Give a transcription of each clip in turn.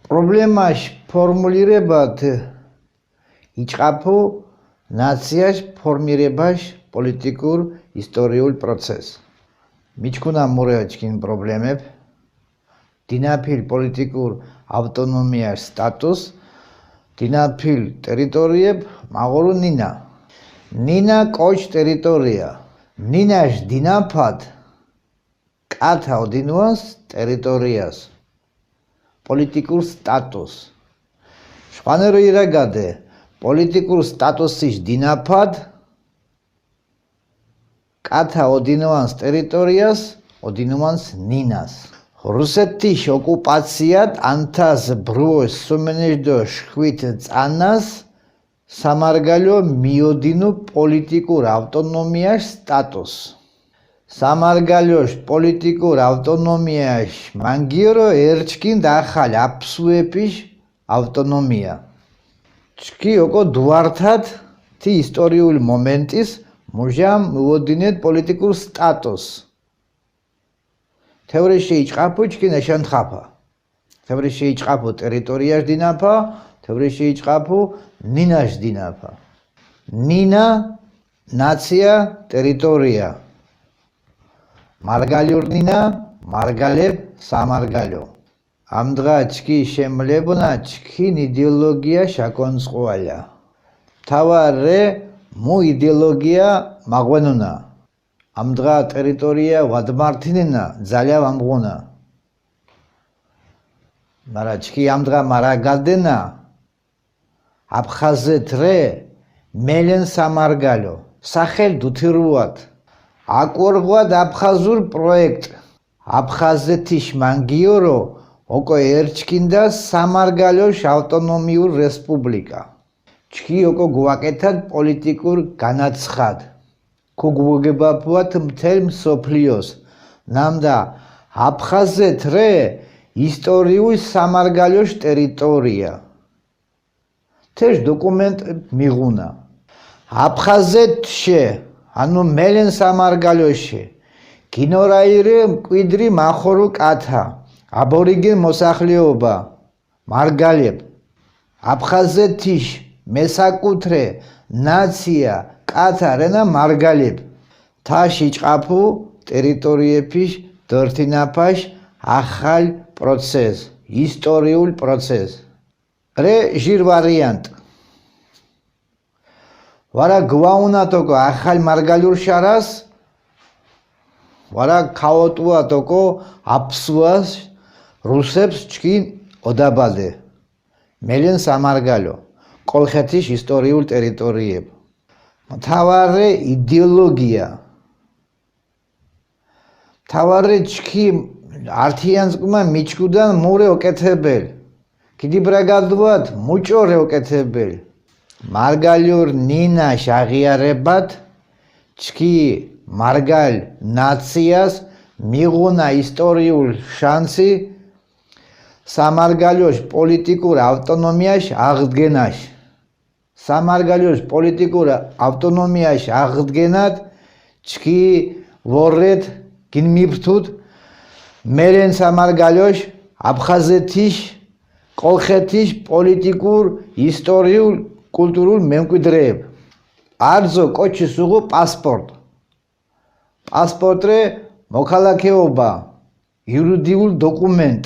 პრობლემაში ფორმულირებად იწყაფო ნაციაში ფორმირებაში პოლიტიკურ ისტორიულ პროცესს. მიჩქუნა მურეა ჩქიმ პრობლემებ, დინაფილ პოლიტიკურ ავტონომიას სტატუს, დინაფილ ტერიტორიებ მაღორო ნინა. ნინა კოჩ ტერიტორია, ნინაშ დინაფათ კათა ვოდინუანთ ტერიტორიას, პოლიტიკურ სტატუს. შვანერო ირაგადე, პოლიტიკურ სტატუსიშ დინაფათ კათა ვოდინუანთ ტერიტორიას, ვოდინუანთ ნინას. რუსეთის ოკუპაციად ანთას ბრუოს სუმენეჟდო შვით წანას სამარგალო მიოდინუ პოლიტიკურ ავტონომიას სტატუს. სამარგალოშ პოლიტიკურ ავტონომიაშ მანგირო ერჩკინ დახალ აფსუეპიშ ავტონომია. ჩქი ოკო დუართად თი ისტორიული მომენტის მუჟამ მუოდინეთ პოლიტიკურ სტატუს. თეორიაში იწყაფო ჩქინა შანთხაფა. თეორიაში იწყაფო ტერიტორიაშ დინაფა, თეორიაში იწყაფო ნინაშ დინაფა. ნინა ნაცია ტერიტორია. მარგალიურ ნინა, მარგალებ სამარგალო. ამ დღა ჩქი შემლებნა ჩქინ იდეოლოგია შაკონწყვალა. თავარე მუ იდეოლოგია მაღვენუნა. ამ დღა ტერიტორია ვადმართინენა ძალია ვამღუნა. მარა ჩქი ამ დღა მარაგადენა აფხაზეთ რე მელენ სამარგალო. სახელ დუთირუათ. აკორღვად აფხაზურ პროექტ. აფხაზეთიშ მანგიორო ოკო ერჩკინდა სამარგალოშ ავტონომიურ რესპუბლიკა. ჩქი ოკო გვაკეთად პოლიტიკურ განაცხად. ქუგვოგებაფუათ მთელ მსოფლიოს. ნამდა აფხაზეთ რე ისტორიულ სამარგალოშ ტერიტორია. თეშ დოკუმენტ მიღუნა. აფხაზეთშე ანუ მელენ სამარგალოში კინორაირე მკვიდრი მახორო კათა აბორიგენ მოსახლეობა მარგალებ აფხაზეთიშ მესაკუთრე ნაცია კათა რენა მარგალებ თაში ჭყაფუ ტერიტორიეფიშ დორთინაფაშ ახალ პროცეს ისტორიულ პროცეს რე ჟირ ვარიანტ ვარა გვაუნატოკო ახალ მარგალიურ შარას ვარა ქაოტუატოკო აფსუას რუსებს ჩქინ ოდაბადე მელენ სამარგალო კოლხეთიშ ისტორიულ ტერიტორიებ მთავარი იდეოლოგია მთავარი ჩქი ართიანსკუმა მიჩკუდან მურე ოკეთებელ კიდი ბრაგადუათ მუჭორე ოკეთებელ მარგალიურ ნინაშ აღიარებად ჩქი მარგალ ნაციას მიღუნა ისტორიულ შანსი სამარგალოშ პოლიტიკურ ავტონომიაშ აღდგენაშ. სამარგალოშ პოლიტიკურ ავტონომიაშ აღდგენად ჩქი ვორეთ გინმიფთუდ მელენ სამარგალოშ აფხაზეთიშ კოლხეთიშ პოლიტიკურ ისტორიულ კულტურულ მემკვიდრეებ. არძო კოჩის უღუ პასპორტ. პასპორტრე მოქალაქეობა იურიდიულ დოკუმენტ.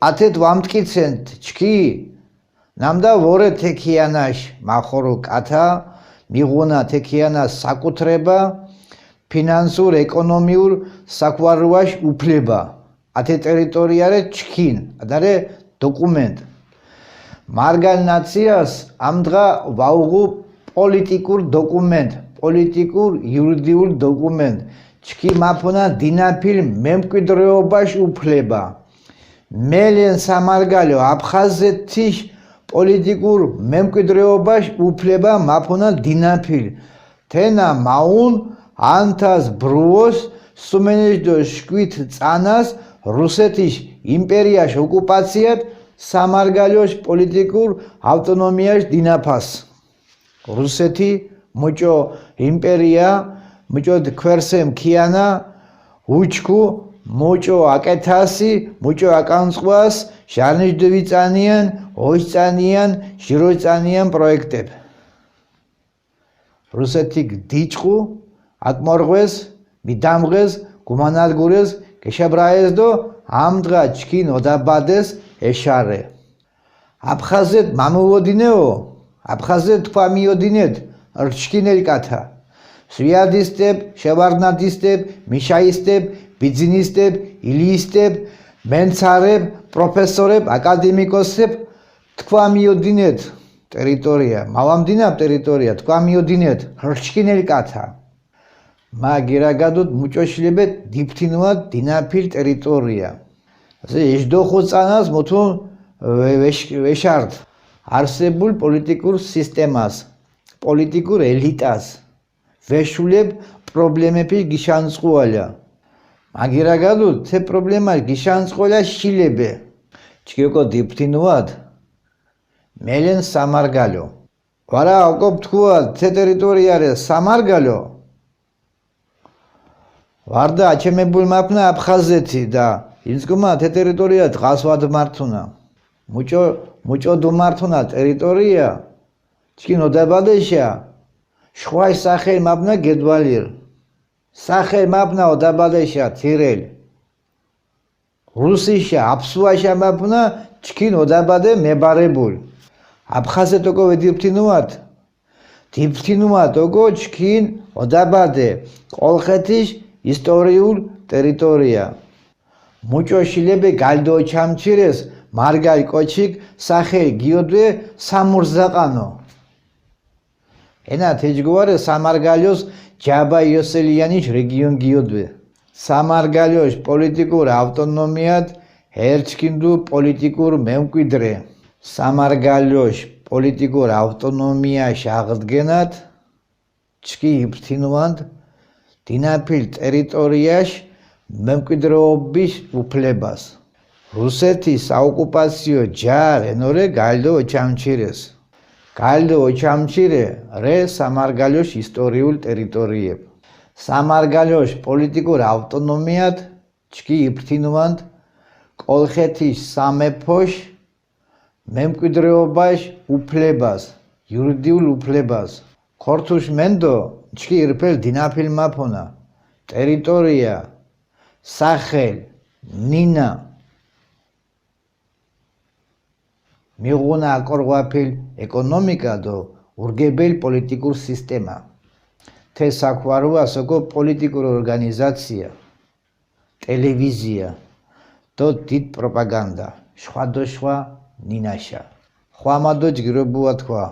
ათეთ ვამტკიცენთ ჩქი ნამდა ვორე თექიანაშ მახორო კათა მიღუნა თექიანას საკუთრება ფინანსურ ეკონომიურ საქმაროვაშ უფლება. ათე ტერიტორიარე ჩქინ ადარე დოკუმენტ. მარგალ ნაციას ამ დღა ვაუღუ პოლიტიკურ დოკუმენტ, პოლიტიკურ იურიდიულ დოკუმენტ. ჩქი მაფუნა დინაფილ მემკვიდრეობაშ უფლება. მელენ სამარგალო აფხაზეთიშ პოლიტიკურ მემკვიდრეობაშ უფლება მაფუნა დინაფილ. თენა მაუნ ანთას ბრუოს სუმენეჟდო შვით წანას რუსეთის იმპერიაში ოკუპაციად სამარგალოშ პოლიტიკურ ავტონომიაშ დინაფას. რუსეთი მუჭო იმპერია, მუჭო ქვერსემ ქიანა უჩქუ მოჭო აკეთასი, მოჭო აკანწყვას, ჟარნიშდევიწანიან, ოჭწანიან, ჟიროწანიან პროექტებ. რუსეთი გდიჭყუ, აკმორღვეს, მიდამღეს, გუმანადგურეს, გეშაბრაეს დო ამდღა ჩქინ ოდაბადეს ეშარე. აფხაზეთ მამოვოდინეო, აფხაზეთ თქვა მიოდინეთ, რჩქინელკათა. სვიადისტებ, შევარნადისტებ, მიშაისტებ, ბიძინისტებ, ილიისტებ, მენცარებ, პროფესორებ, აკადემიკოსებ, თქვა მიოდინეთ ტერიტორია, მავამდინავ ტერიტორია, თქვა მიოდინეთ, რჩქინელკათა. მაგირაგადოთ მუჭოშილებეთ დიფთინუად დინაფილ ტერიტორია. ასე ეშდოხუწანას მოთუნ ვეშარდ არსებულ პოლიტიკურ სისტემას, პოლიტიკურ ელიტას, ვეშულებ პრობლემები გიშანწყუალა. მაგირაგადოთ თე პრობლემა გიშანწყუალა შილებე. ჩქიოკო დიფთინუად მელენ სამარგალო. ვარა ოკო თქვა თე ტერიტორიარე სამარგალო. ვარდა აჩემებულ მაფნა აფხაზეთი და ინსკომა თე ტერიტორია დღას ვადმართუნა. მუჭო დუმართუნა ტერიტორია ჩქინ ოდაბადეშა შხვაი სახელ მაფნა გედვალირ. სახელ მაფნა ოდაბადეშა თირელ. რუსიშა აფსუაშა მაფნა ჩქინ ოდაბადე მებარებულ. აფხაზეთ ოკო ვედიფთინუად. დიფთინუად ოკო ჩქინ ოდაბადე კოლხეთიშ ისტორიულ ტერიტორია. მუჭოშილებე გალდო ჩამჩირეს მარგალ კოჩიკ სახელ გიოდვე სამურზაყანო. ენა თეჯგواره სამარგალოს ჯაბა იოსელიანის რეგიონ გიოდვე. სამარგალოშ პოლიტიკურ ავტონომიად ერჩქინდუ პოლიტიკურ მემკვიდრე. სამარგალოშ პოლიტიკურ ავტონომიაშ აღდგენად ჩქი იფთინუანთ დინაფილ ტერიტორიაშ მემკვიდრეობის უფლებას. რუსეთის საოკუპაციო ჯარ ენორე გალდო ოჩამჩირეს. გალდო ოჩამჩირე რე სამარგალოშ ისტორიულ ტერიტორიებ. სამარგალოშ პოლიტიკურ ავტონომიად ჩქი იფთინუანთ კოლხეთიშ სამეფოშ მემკვიდრეობაშ უფლებას, იურიდიულ უფლებას. ქორთუშ მენდო ჩქი ირფელ დინაფილ მაფონა ტერიტორია სახელ ნინა მიღუნა აკორღვაფილ ეკონომიკა დო ურგებელ პოლიტიკურ სისტემა. თე საქვარუას ოკო პოლიტიკურ ორგანიზაცია, ტელევიზია დო დიდ პროპაგანდა, შხვადოშვა ნინაშა. ხვამადო ჯგირობუა თქვა.